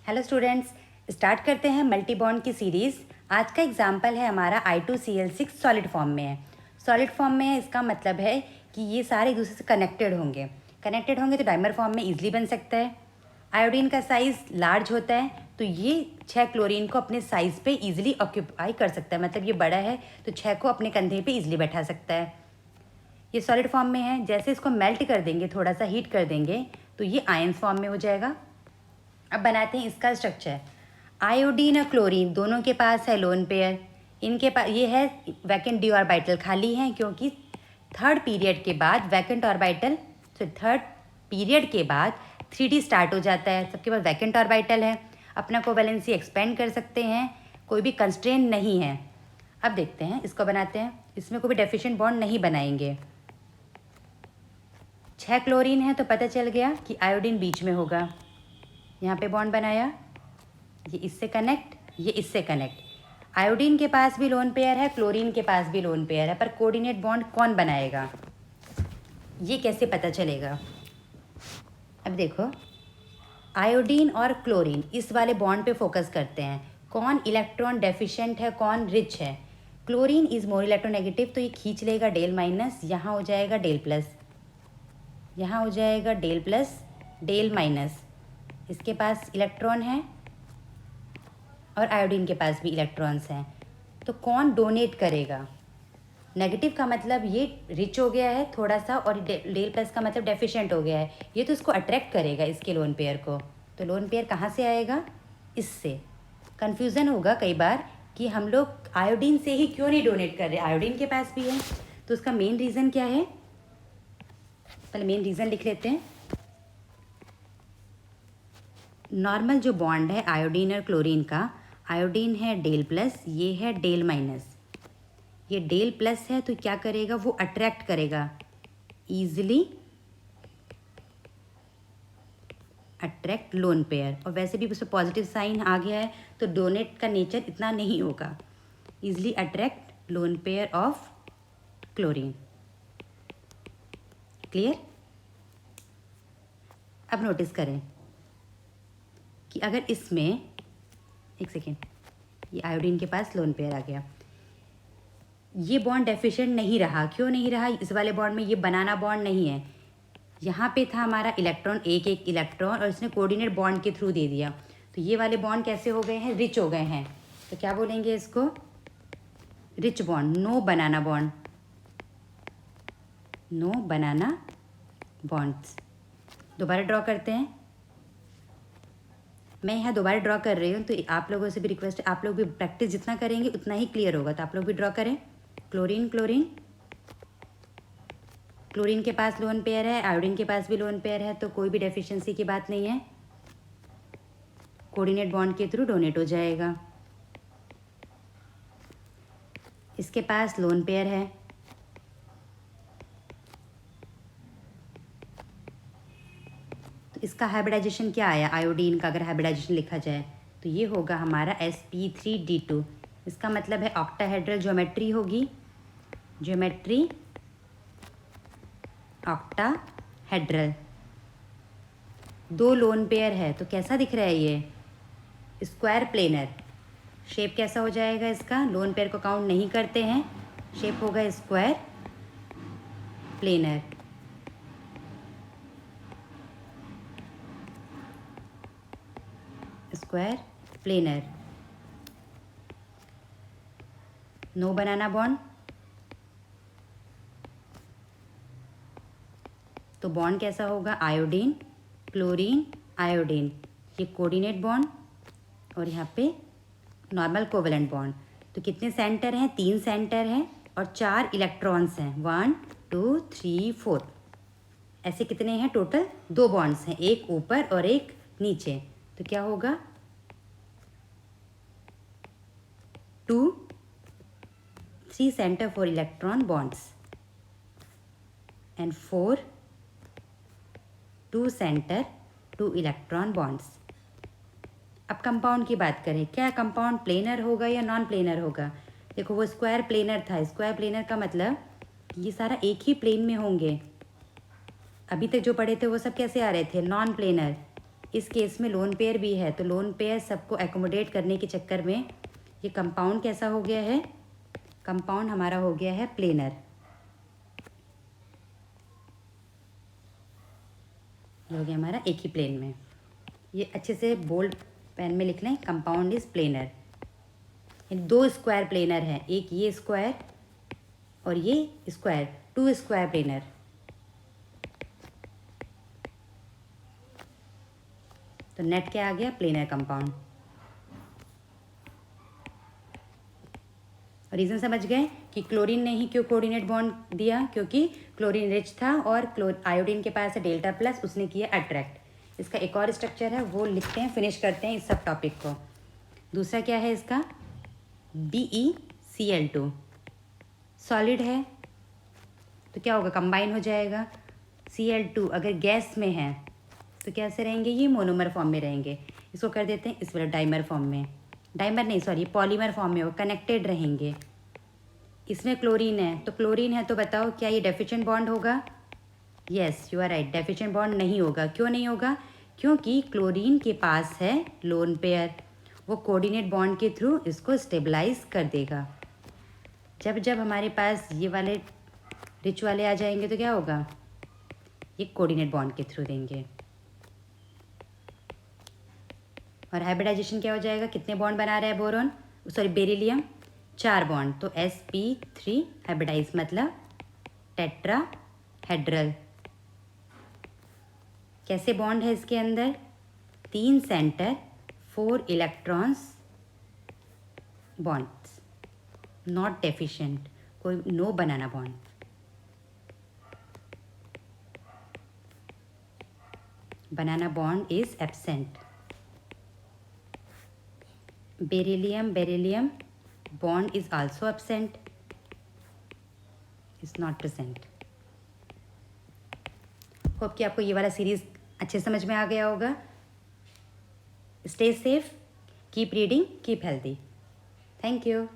Hello students, start करते हैं multi bond की सीरीज़। आज का एग्जाम्पल है हमारा I2Cl6 सॉलिड फॉर्म में है। सॉलिड फॉर्म में है, इसका मतलब है कि ये सारे एक दूसरे से कनेक्टेड होंगे तो डाइमर फॉर्म में ईजिली बन सकता है। आयोडीन का साइज़ लार्ज होता है तो ये 6 क्लोरीन को अपने साइज़ पे ईजिली ऑक्यूपाई कर सकता है, मतलब ये बड़ा है तो 6 को अपने कंधे पे ईजिली बैठा सकता है। ये सॉलिड फॉर्म में है, जैसे इसको मेल्ट कर देंगे, थोड़ा सा हीट कर देंगे तो ये आयंस फॉर्म में हो जाएगा। अब बनाते हैं इसका स्ट्रक्चर। आयोडीन और क्लोरीन दोनों के पास है लोन पेयर। इनके पास ये है वैकेंट डी ऑर्बिटल खाली है, क्योंकि थर्ड पीरियड के बाद 3D स्टार्ट हो जाता है। सबके पास वैकेंट ऑर्बिटल है, अपना कोवैलेंसी एक्सपेंड कर सकते हैं, कोई भी कंस्ट्रेंट नहीं है। अब देखते हैं, इसको बनाते हैं। इसमें कोई भी डेफिशिएंट बॉन्ड नहीं बनाएंगे। 6 क्लोरीन है तो पता चल गया कि आयोडीन बीच में होगा। यहाँ पे बॉन्ड बनाया, ये इससे कनेक्ट, ये इससे कनेक्ट। आयोडीन के पास भी लोन पेयर है, क्लोरीन के पास भी लोन पेयर है, पर कोऑर्डिनेट बॉन्ड कौन बनाएगा, ये कैसे पता चलेगा? अब देखो, आयोडीन और क्लोरीन इस वाले बॉन्ड पे फोकस करते हैं। कौन इलेक्ट्रॉन डेफिशिएंट है, कौन रिच है? क्लोरीन इज मोर इलेक्ट्रोनेगेटिव, तो ये खींच लेगा डेल माइनस, यहाँ हो जाएगा डेल प्लस, यहाँ हो जाएगा डेल प्लस डेल माइनस। इसके पास इलेक्ट्रॉन है और आयोडीन के पास भी इलेक्ट्रॉन्स हैं, तो कौन डोनेट करेगा? नेगेटिव का मतलब ये रिच हो गया है थोड़ा सा, और डेल प्लस का मतलब डेफिशिएंट हो गया है, ये तो इसको अट्रैक्ट करेगा, इसके लोन पेयर को। तो लोन पेयर कहाँ से आएगा? इससे। कन्फ्यूज़न होगा कई बार कि हम लोग आयोडीन से ही क्यों नहीं डोनेट कर रहे, आयोडीन के पास भी है। तो उसका मेन रीज़न क्या है? पहले मेन रीज़न लिख लेते हैं। नॉर्मल जो बॉन्ड है आयोडीन और क्लोरीन का, आयोडीन है डेल प्लस, ये है डेल माइनस। ये डेल प्लस है तो क्या करेगा, वो अट्रैक्ट करेगा, ईजिली अट्रैक्ट लोन पेयर। और वैसे भी उसमें पॉजिटिव साइन आ गया है तो डोनेट का नेचर इतना नहीं होगा। Easily attract lone pair of chlorine. Clear? अब नोटिस करें कि अगर इसमें, एक सेकेंड, ये आयोडीन के पास लोन पेयर आ गया, ये बॉन्ड डेफिशिएंट नहीं रहा। क्यों नहीं रहा? इस वाले बॉन्ड में ये बनाना बॉन्ड नहीं है। यहाँ पे था हमारा इलेक्ट्रॉन, एक एक इलेक्ट्रॉन, और इसने कोऑर्डिनेट बॉन्ड के थ्रू दे दिया, तो ये वाले बॉन्ड कैसे हो गए हैं? रिच हो गए हैं। तो क्या बोलेंगे इसको? Rich bond, no banana bond, no बनाना बॉन्ड्स। दोबारा ड्रॉ करते हैं। मैं यहाँ दोबारा ड्रॉ कर रही हूँ, तो आप लोगों से भी रिक्वेस्ट है, आप लोग भी प्रैक्टिस जितना करेंगे उतना ही क्लियर होगा, तो आप लोग भी ड्रॉ करें। क्लोरीन क्लोरीन, क्लोरीन के पास लोन पेयर है, आयोडीन के पास भी लोन पेयर है, तो कोई भी डेफिशिएंसी की बात नहीं है, कोऑर्डिनेट बॉन्ड के थ्रू डोनेट हो जाएगा। इसके पास लोन पेयर है, तो इसका हाइब्रिडाइजेशन क्या आया? आयोडीन का अगर हाइब्रिडाइजेशन लिखा जाए तो ये होगा हमारा sp3d2। इसका मतलब है ऑक्टाहेड्रल ज्योमेट्री होगी, ज्योमेट्री ऑक्टाहेड्रल। 2 लोन पेयर है तो कैसा दिख रहा है ये? Square planar. शेप कैसा हो जाएगा इसका? लोन पेयर को काउंट नहीं करते हैं, शेप होगा square planar. Square planar, no banana bond, तो बॉन्ड कैसा होगा? आयोडीन क्लोरीन आयोडीन, ये कोऑर्डिनेट बॉन्ड, और यहाँ पे नॉर्मल कोवेलेंट बॉन्ड। तो कितने सेंटर हैं? 3 सेंटर हैं और 4 इलेक्ट्रॉन्स हैं, 1 2 3 4। ऐसे कितने हैं टोटल? 2 बॉन्ड्स हैं, एक ऊपर और एक नीचे। तो क्या होगा? 2 3 centre for electron bonds and 4 2 centre 2 electron bonds. अब कंपाउंड की बात करें, क्या कंपाउंड प्लेनर होगा या नॉन प्लेनर होगा? देखो, वो स्क्वायर प्लेनर था, स्क्वायर प्लेनर का मतलब ये सारा एक ही प्लेन में होंगे। अभी तक जो पढ़े थे वो सब कैसे आ रहे थे? नॉन प्लेनर, इस केस में लोन पेयर भी है, तो लोन पेयर सबको एकोमोडेट करने के चक्कर में ये कंपाउंड कैसा हो गया है, कंपाउंड हमारा हो गया है प्लेनर। ये हो गया हमारा एक ही प्लेन में। ये अच्छे से बोल्ड पेन में लिख लें, कंपाउंड इज प्लेनर। दो स्क्वायर प्लेनर हैं, एक ये स्क्वायर और ये स्क्वायर, 2 स्क्वायर प्लेनर। तो नेट क्या आ गया, प्लेनर कंपाउंड। रीज़न समझ गए कि क्लोरीन ने ही क्यों कोऑर्डिनेट बॉन्ड दिया, क्योंकि क्लोरीन रिच था और आयोडीन के पास है डेल्टा प्लस, उसने किया अट्रैक्ट। इसका एक और स्ट्रक्चर है, वो लिखते हैं, फिनिश करते हैं इस सब टॉपिक को। दूसरा क्या है इसका, BeCl2 सॉलिड है तो क्या होगा, कंबाइन हो जाएगा। Cl2 अगर गैस में है तो कैसे रहेंगे, ये मोनोमर फॉर्म में रहेंगे। इसको कर देते हैं इस वाला डाइमर फॉर्म में, डाइमर नहीं सॉरी पॉलीमर फॉर्म में, वो कनेक्टेड रहेंगे। इसमें क्लोरीन है, तो क्लोरीन है तो बताओ क्या ये डेफिशिएंट बॉन्ड होगा। Yes you are right, deficient bond नहीं होगा। क्यों नहीं होगा, क्योंकि क्लोरीन के पास है लोन पेयर, वो कोऑर्डिनेट बॉन्ड के थ्रू इसको स्टेबलाइज कर देगा। जब जब हमारे पास ये वाले रिच वाले आ जाएंगे तो क्या होगा, ये कोऑर्डिनेट बॉन्ड के थ्रू देंगे। और हाइब्रिडाइजेशन क्या हो जाएगा, कितने बॉन्ड बना रहा है बोरोन, सॉरी बेरिलियम, 4 बॉन्ड, तो sp3 हाइब्रिडाइज मतलब टेट्राहेड्रल। कैसे बॉन्ड है इसके अंदर, 3 center 4 electrons bonds, not deficient, कोई no banana bond. Banana bond is absent. Beryllium bond is also absent, is not present। Hope कि आपको ये वाला सीरीज अच्छे समझ में आ गया होगा। Stay safe, keep reading, keep healthy. Thank you.